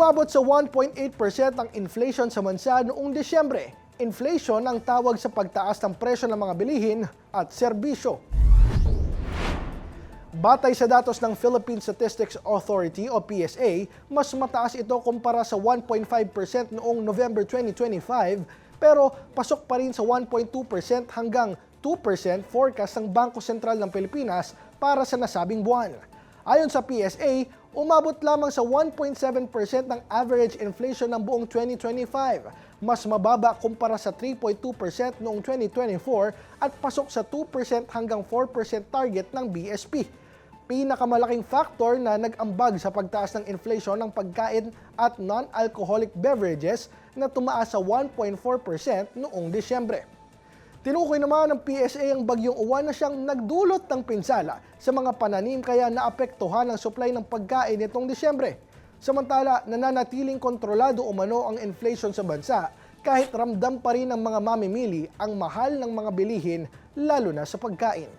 Umabot sa 1.8% ang inflation sa bansa noong Disyembre. Inflation ang tawag sa pagtaas ng presyo ng mga bilihin at serbisyo. Batay sa datos ng Philippine Statistics Authority o PSA, mas mataas ito kumpara sa 1.5% noong November 2025, pero pasok pa rin sa 1.2% hanggang 2% forecast ng Bangko Sentral ng Pilipinas para sa nasabing buwan. Ayon sa PSA, umabot lamang sa 1.7% ng average inflation ng buong 2025, mas mababa kumpara sa 3.2% noong 2024 at pasok sa 2% hanggang 4% target ng BSP. Pinakamalaking factor na nag-ambag sa pagtaas ng inflation ng pagkain at non-alcoholic beverages na tumaas sa 1.4% noong Disyembre. Tinukoy naman ng PSA ang bagyong Uwan na siyang nagdulot ng pinsala sa mga pananim kaya naapektuhan ang supply ng pagkain nitong Disyembre. Samantala, nananatiling kontrolado umano ang inflation sa bansa kahit ramdam pa rin ng mga mamimili ang mahal ng mga bilihin lalo na sa pagkain.